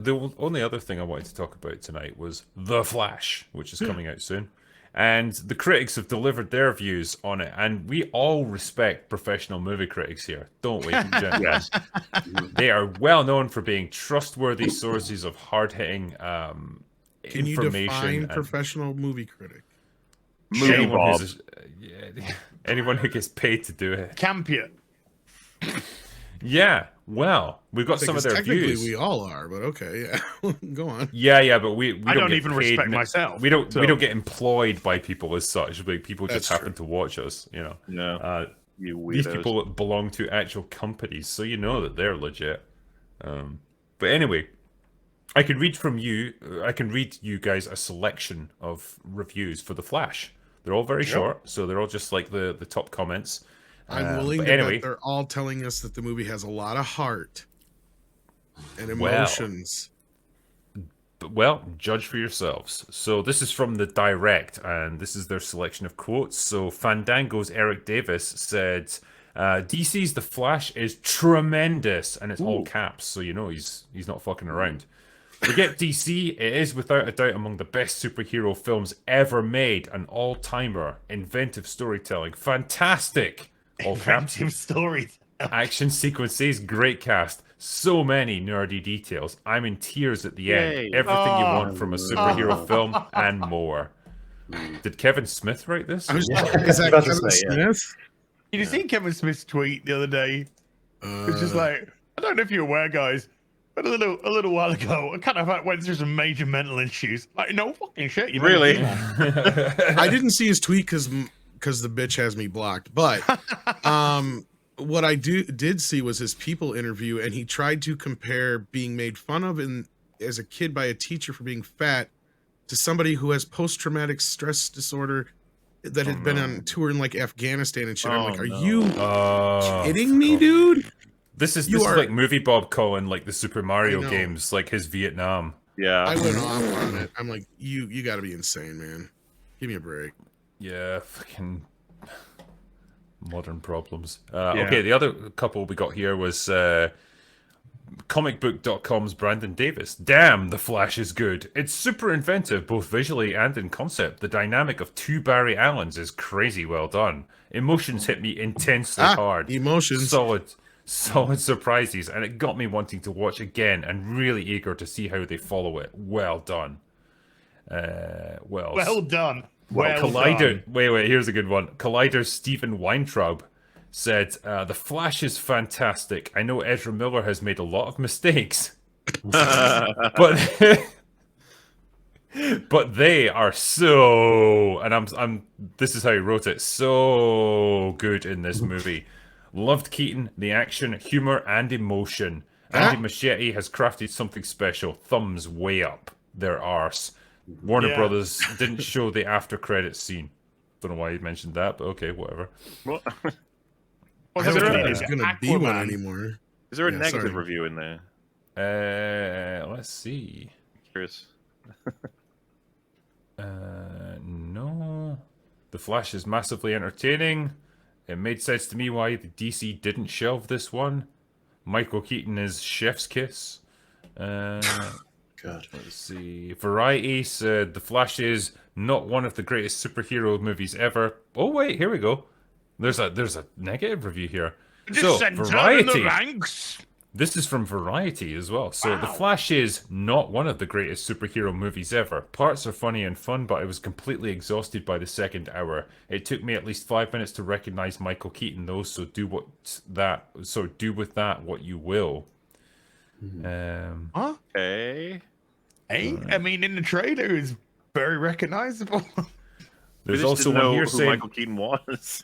The only other thing I wanted to talk about tonight was The Flash, which is coming out soon. And the critics have delivered their views on it, and we all respect professional movie critics here, don't we, gentlemen? Yes. They are well known for being trustworthy sources of hard-hitting Can you information. define And professional movie critic? Movie anyone, Bob. anyone who gets paid to do it. Campion. Yeah, well, we've got some of their Technically, views. we all are, but okay, yeah. Go on. Yeah, but we I don't don't get even paid. respect myself. We don't so- get employed by people as such. Like, people just That's happen to watch us, you know. No, you weirdos. These people belong to actual companies, so you know that they're legit. But anyway, I can read you guys a selection of reviews for The Flash. They're all very short, so they're all just like the top comments. I'm willing to anyway, bet they're all telling us that the movie has a lot of heart and emotions. Well, judge for yourselves. So this is from the Direct, and this is their selection of quotes. So Fandango's Eric Davis said, DC's The Flash is tremendous, and it's all caps, so you know he's not fucking around. Forget DC, it is without a doubt among the best superhero films ever made, an all-timer, inventive storytelling, fantastic, all caps, Inventive story. action sequences, great cast, so many nerdy details. I'm in tears at the end. Yay. Everything you want from a superhero film and more. Did Kevin Smith write this? I was Yeah. is that About to Kevin say, yeah. Smith? Did you see Kevin Smith's tweet the other day? It's just like, I don't know if you're aware, guys, but a little while ago, I kind of went through some major mental issues. Like, no fucking shit. You Really? I didn't see his tweet because the bitch has me blocked. But what I did see was his People interview, and he tried to compare being made fun of as a kid by a teacher for being fat to somebody who has post-traumatic stress disorder that had been on tour in like Afghanistan and shit. I'm like, are you kidding me, dude? This is You are- like Movie Bob calling like the Super I Mario know. games like his Vietnam. Yeah. I went off on it. I'm like, you got to be insane, man. Give me a break. Yeah, fucking modern problems. Yeah. Okay, the other couple we got here was comicbook.com's Brandon Davis. Damn, The Flash is good. It's super inventive, both visually and in concept. The dynamic of two Barry Allens is crazy well done. Emotions hit me intensely hard. Emotions. Solid surprises, and it got me wanting to watch again and really eager to see how they follow it. Well done. Well done. Well Collider. done. Wait. Here's a good one. Collider's Stephen Weintraub said, "The Flash is fantastic. I know Ezra Miller has made a lot of mistakes, but but they are so." And I'm. This is how he wrote it. So good in this movie. Loved Keaton, the action, humor, and emotion. Andy Machete has crafted something special. Thumbs way up their arse. Warner Yeah. Brothers didn't show the after credits scene. Don't know why you mentioned that, but okay, whatever. Well, I Is don't there think a- there's gonna be one Aquaman? anymore. is there a Yeah, negative sorry. review in there? Let's see. Curious. No. The Flash is massively entertaining. It made sense to me why the DC didn't shelve this one. Michael Keaton is chef's kiss. God. Let's see. Variety said The Flash is not one of the greatest superhero movies ever. Oh wait, here we go. There's a negative review here. So Dissenter in the Variety. ranks. This is from Variety as well. So The Flash is not one of the greatest superhero movies ever. Parts are funny and fun, but I was completely exhausted by the second hour. It took me at least 5 minutes to recognize Michael Keaton, though. So do with that what you will. Huh? Okay. Hey, I mean, in the trailer, it's very recognizable. There's We just also didn't one know here who saying Michael Keaton was.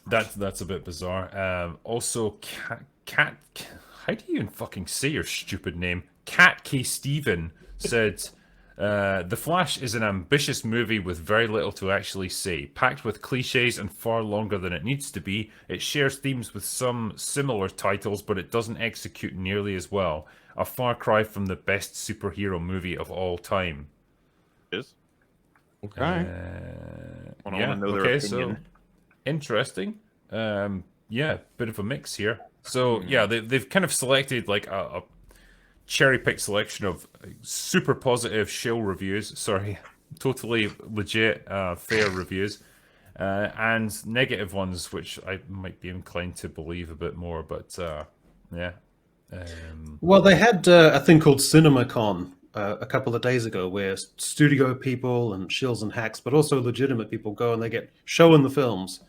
that's a bit bizarre. Also, Cat. How do you even fucking say your stupid name? Cat K. Steven said, The Flash is an ambitious movie with very little to actually say. Packed with cliches and far longer than it needs to be. It shares themes with some similar titles, but it doesn't execute nearly as well. A far cry from the best superhero movie of all time. Is? Okay. I want to know their opinion. So interesting. Yeah, bit of a mix here. So yeah, they've kind of selected like a cherry-picked selection of super positive shill reviews. Sorry, totally legit, fair reviews. And negative ones, which I might be inclined to believe a bit more, but yeah. Well, they had a thing called CinemaCon a couple of days ago, where studio people and shills and hacks, but also legitimate people go and they get shown the films.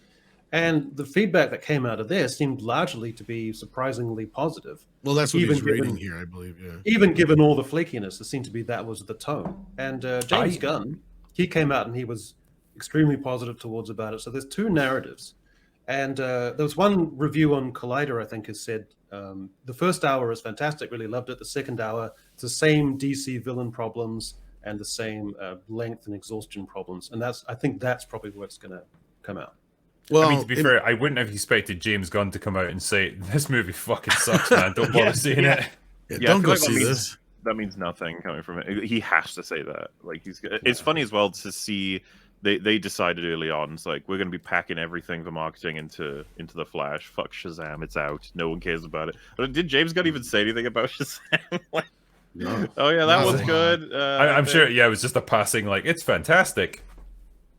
And the feedback that came out of there seemed largely to be surprisingly positive. Well, that's what even he's rating given, here, I believe. Yeah. Even given all the flakiness, it seemed to be that was the tone. And James Gunn, he came out and he was extremely positive towards about it. So there's two narratives. And there was one review on Collider, I think, has said the first hour is fantastic, really loved it. The second hour, it's the same DC villain problems and the same length and exhaustion problems. And I think that's probably what's going to come out. Well, I mean, to be fair, I wouldn't have expected James Gunn to come out and say, this movie fucking sucks, man. Don't bother seeing it. Yeah, don't go see this. That means nothing coming from it. He has to say that. Like, it's funny as well to see they decided early on. It's like, we're going to be packing everything for marketing into the Flash. Fuck Shazam, it's out. No one cares about it. But did James Gunn even say anything about Shazam? Like, no. Oh yeah, that was good. I'm sure. Yeah, it was just a passing. Like, it's fantastic.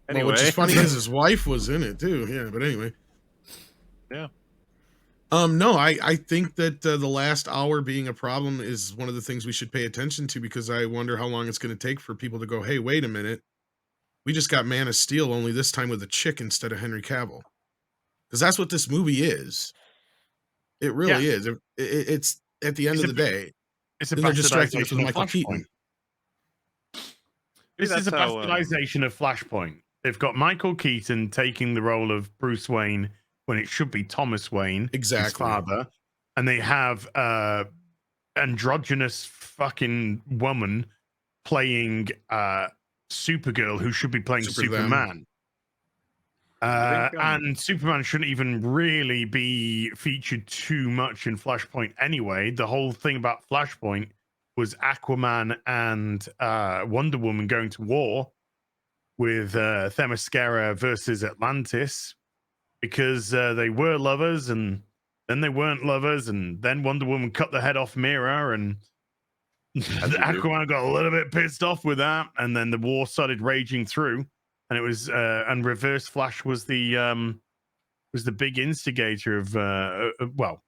Anyway, well, which is funny because his wife was in it too. Yeah, but anyway. Yeah. No, I think that the last hour being a problem is one of the things we should pay attention to, because I wonder how long it's going to take for people to go, hey, wait a minute. We just got Man of Steel, only this time with a chick instead of Henry Cavill. Because that's what this movie is. It really is. It's at the end of the day. It's a they're distracting us with Michael Keaton. This is a bastardization of Flashpoint. They've got Michael Keaton taking the role of Bruce Wayne when it should be Thomas Wayne, his father, and they have androgynous fucking woman playing Supergirl, who should be playing Superman. And Superman shouldn't even really be featured too much in Flashpoint anyway. The whole thing about Flashpoint was Aquaman and Wonder Woman going to war with Themyscira versus Atlantis, because they were lovers and then they weren't lovers, and then Wonder Woman cut the head off Mira, and Aquaman got a little bit pissed off with that, and then the war started raging through, and it was and Reverse Flash was the big instigator of well,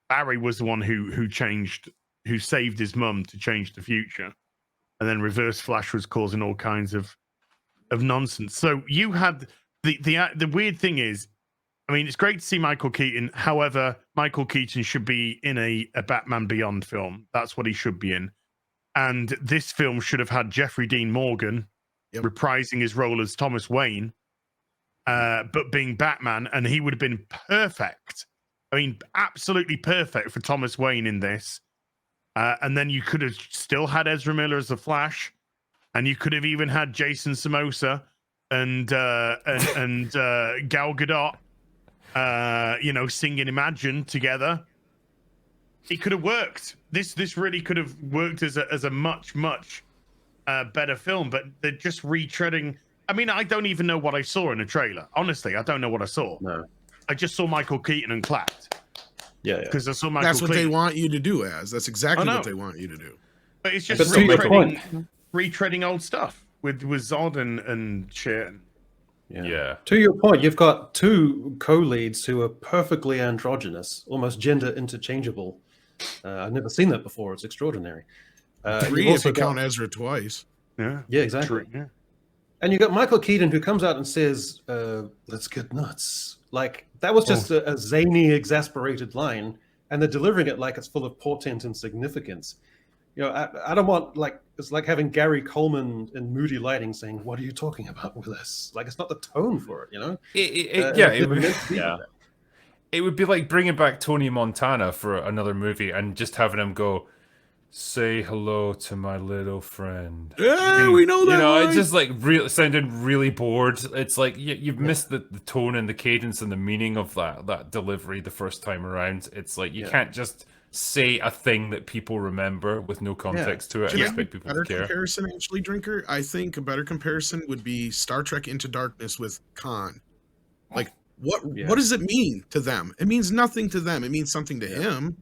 Barry was the one who saved his mum to change the future, and then Reverse Flash was causing all kinds of nonsense. So you had the weird thing is, I mean, it's great to see Michael Keaton. However, Michael Keaton should be in a Batman Beyond film. That's what he should be in. And this film should have had Jeffrey Dean Morgan reprising his role as Thomas Wayne, but being Batman, and he would have been perfect. I mean, absolutely perfect for Thomas Wayne in this. And then you could have still had Ezra Miller as the Flash, and you could have even had Jason Somoza and Gal Gadot, singing Imagine together. It could have worked. This really could have worked as a much better film. But they're just retreading. I mean, I don't even know what I saw in the trailer. Honestly, I don't know what I saw. No, I just saw Michael Keaton and clapped. Yeah. Because I saw Michael. That's what Keaton. they want you to do. That's exactly what they want you to do. But it's just retreading old stuff with Zod and shit. Yeah. To your point, you've got two co-leads who are perfectly androgynous, almost gender interchangeable. I've never seen that before. It's extraordinary. Three if you count Ezra twice. Yeah, exactly. True, yeah. And you got Michael Keaton, who comes out and says, let's get nuts. Like, that was just a zany, exasperated line, and they're delivering it like it's full of portent and significance. You know, I don't want, like, it's like having Gary Coleman in moody lighting saying, what are you talking about with this? Like, it's not the tone for it, you know? It would be like bringing back Tony Montana for another movie and just having him go, say hello to my little friend. Yeah, we know that. You know, it's just like sounding really bored. It's like you've missed the tone and the cadence and the meaning of that delivery the first time around. It's like you can't just say a thing that people remember with no context to it and expect people to care. Comparison, actually, Drinker, I think a better comparison would be Star Trek Into Darkness with Khan. Like, what does it mean to them? It means nothing to them. It means something to him.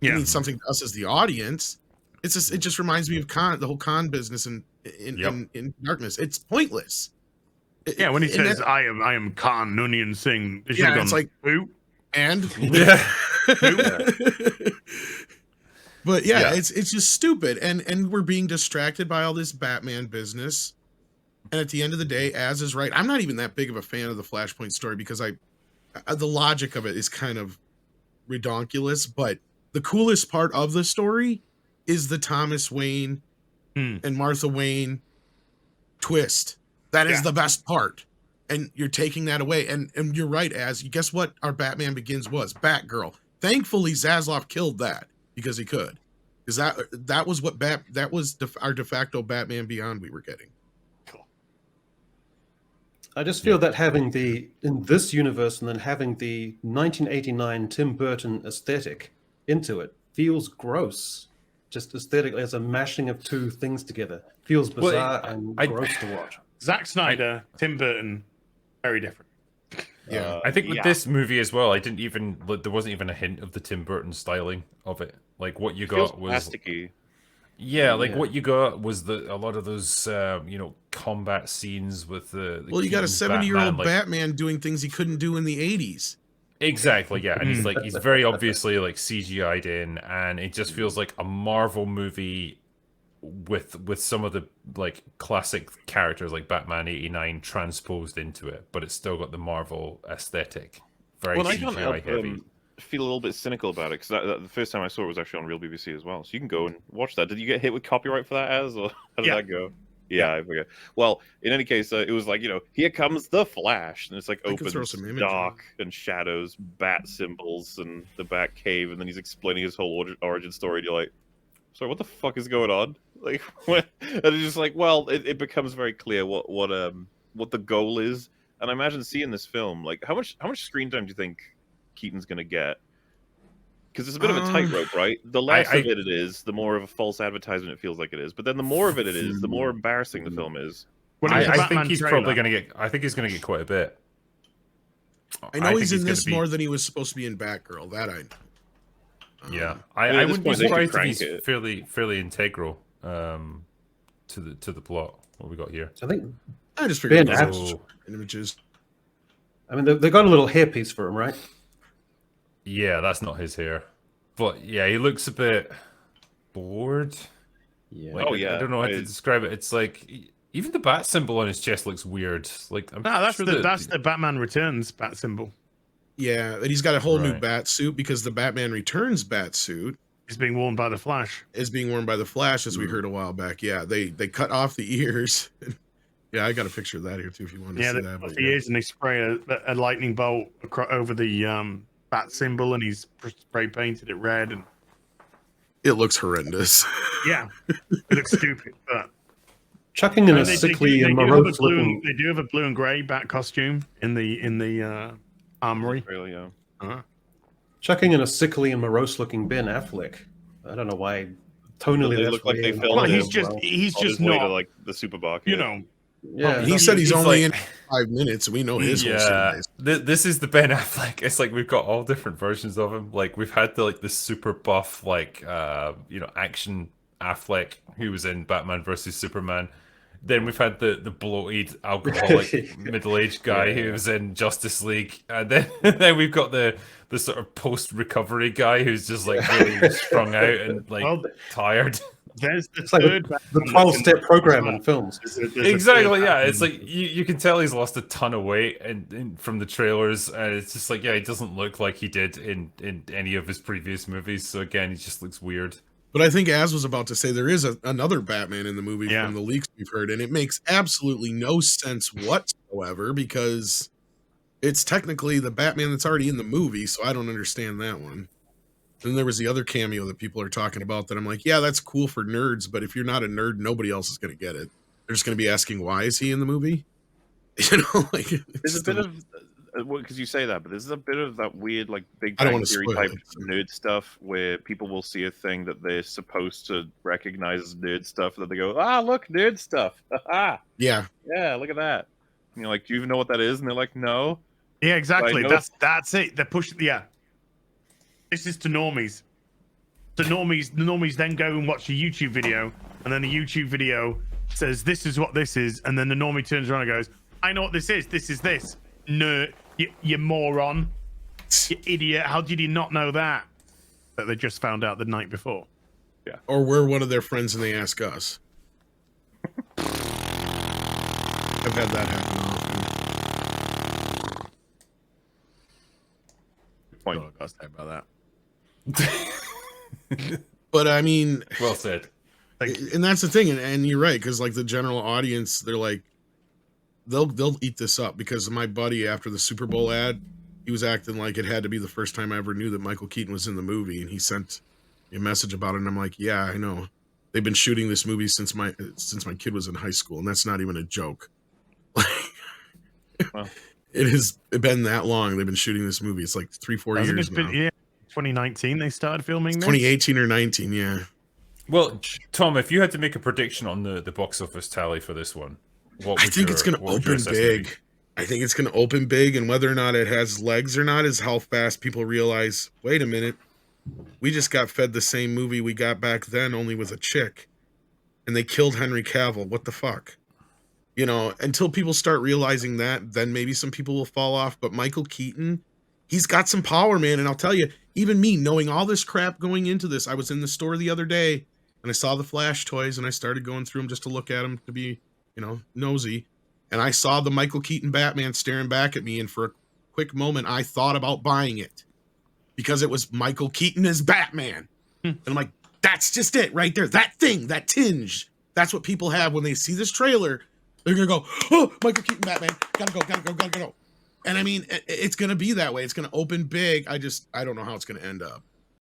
It means something to us as the audience. it just reminds me of the whole con business in Darkness. It's pointless. Yeah, when he And says, "I am Khan Noonien Singh," it should have it's gone, like, who? and Yeah. but it's just stupid, and we're being distracted by all this Batman business. And at the end of the day, Az is right. I'm not even that big of a fan of the Flashpoint story because the logic of it is kind of redonkulous. But the coolest part of the story is the Thomas Wayne and Martha Wayne twist. That is the best part. And you're taking that away. And you're right, Az. Guess what our Batman Begins was? Batgirl. Thankfully, Zaslav killed that because he could. Because that was what that was our de facto Batman Beyond we were getting. I just feel that having in this universe and then having the 1989 Tim Burton aesthetic into it feels gross. Just aesthetically, as a mashing of two things together. Feels bizarre and gross to watch. Zack Snyder, Tim Burton, very different. Yeah, I think with this movie as well, there wasn't even a hint of the Tim Burton styling of it. Like what you got was plasticky. Yeah, like what you got was a lot of those combat scenes with the well, you got a Keaton 70-year-old like, Batman doing things he couldn't do in the 80s. Exactly, yeah, and he's very obviously like CGI'd in, and it just feels like a Marvel movie with some of the like classic characters like Batman 89 transposed into it, but it's still got the Marvel aesthetic. Very CGI heavy. Feel a little bit cynical about it because the first time I saw it was actually on Real BBC as well, so you can go and watch that. Did you get hit with copyright for that, Az, or how did that go? Yeah, I forget. Well, in any case, it was like, here comes the Flash, and it's like open, dark, and shadows, bat symbols, and the Bat Cave, and then he's explaining his whole origin story, and you're like, sorry, what the fuck is going on? Like, and it's just like, well, it becomes very clear what the goal is, and I imagine seeing this film, like, how much screen time do you think Keaton's gonna get? Because it's a bit of a tightrope, right? The less of it is, the more of a false advertisement it feels like it is. But then the more of it is, the more embarrassing the film is. I think he's probably gonna get. I think he's gonna get quite a bit. I know he's in this more than he was supposed to be in Batgirl. That I know. Yeah, I wouldn't be surprised if he's fairly integral to the plot. What we got here? I think I just figured images. I mean, they got a little hairpiece for him, right? Yeah, that's not his hair, but yeah, he looks a bit bored. Yeah. Like, I don't know how to describe it. It's like even the bat symbol on his chest looks weird. Like that's the Batman Returns bat symbol. Yeah, and he's got a whole new bat suit because the Batman Returns bat suit is being worn by the Flash. Is being worn by the Flash, as we heard a while back. Yeah, they cut off the ears. Yeah, I got a picture of that here too if you want to see that. Yeah, the ears, and they spray a lightning bolt over the bat symbol, and he's spray painted it red, and it looks horrendous. Yeah, it looks stupid, but chucking in a sickly and morose looking. They do have a blue and grey bat costume in the armory. Really, yeah. Chucking in a sickly and morose looking Ben Affleck. I don't know why. Tonally, they look like they filmed. Well, he's just not to, like the Superboc. Yeah, he said he's only in 5 minutes. We know his. Yeah, this is the Ben Affleck. It's like we've got all different versions of him. Like we've had the super buff action Affleck who was in Batman versus Superman. Then we've had the bloated alcoholic middle-aged guy who was in Justice League, and then we've got the sort of post-recovery guy who's just like really strung out and tired. There's the 12-step program in films. Exactly, yeah. It's like you can tell he's lost a ton of weight and from the trailers, and it's just like he doesn't look like he did in any of his previous movies. So again, he just looks weird. But I think Az was about to say there is another Batman in the movie from the leaks we've heard, and it makes absolutely no sense whatsoever because it's technically the Batman that's already in the movie, so I don't understand that one. Then there was the other cameo that people are talking about that I'm like, yeah, that's cool for nerds, but if you're not a nerd, nobody else is going to get it. They're just going to be asking, why is he in the movie? There's a bit of, because you say that, but there's a bit of that weird, like, Big Bang Theory type nerd stuff where people will see a thing that they're supposed to recognize as nerd stuff, and then they go, look, nerd stuff. Yeah, look at that. And you're like, do you even know what that is? And they're like, no. Yeah, exactly. That's it. They're pushing. Yeah. This is to normies. So the normies then go and watch a YouTube video, and then the YouTube video says, this is what this is, and then the normie turns around and goes, I know what this is. This is this. No, you moron. You idiot. How did you not know that? That they just found out the night before. Yeah. Or we're one of their friends and they ask us. I've had that happen often. Point. Oh, I gotta say about that. But I mean, Well said. and that's the thing, and you're right, because like the general audience, they're like, they'll eat this up, because my buddy after the Super Bowl ad, he was acting like it had to be the first time I ever knew that Michael Keaton was in the movie, and he sent me a message about it, and I'm like, yeah, I know. They've been shooting this movie since my kid was in high school, and that's not even a joke. Well. It has been that long. They've been shooting this movie. It's like 3-4 years now. Yeah, 2019 they started filming this. 2018 or 19, yeah. Well, Tom, if you had to make a prediction on the box office tally for this one, what I would think it's going to what would your open assessment be? big. I think it's going to open big, and whether or not it has legs or not is how fast people realize, wait a minute, we just got fed the same movie we got back then, only with a chick, and they killed Henry Cavill. What the fuck? You know, until people start realizing that, then maybe some people will fall off. But Michael Keaton, he's got some power, man. And I'll tell you, even me, knowing all this crap going into this, I was in the store the other day, and I saw the Flash toys, and I started going through them just to look at them, to be, you know, nosy. And I saw the Michael Keaton Batman staring back at me, and for a quick moment, I thought about buying it. Because it was Michael Keaton as Batman. And I'm like, that's just it right there. That thing, that tinge. That's what people have when they see this trailer. They're going to go, oh, Michael Keaton Batman. Gotta go. And I mean, it's going to be that way. It's going to open big. I don't know how it's going to end up.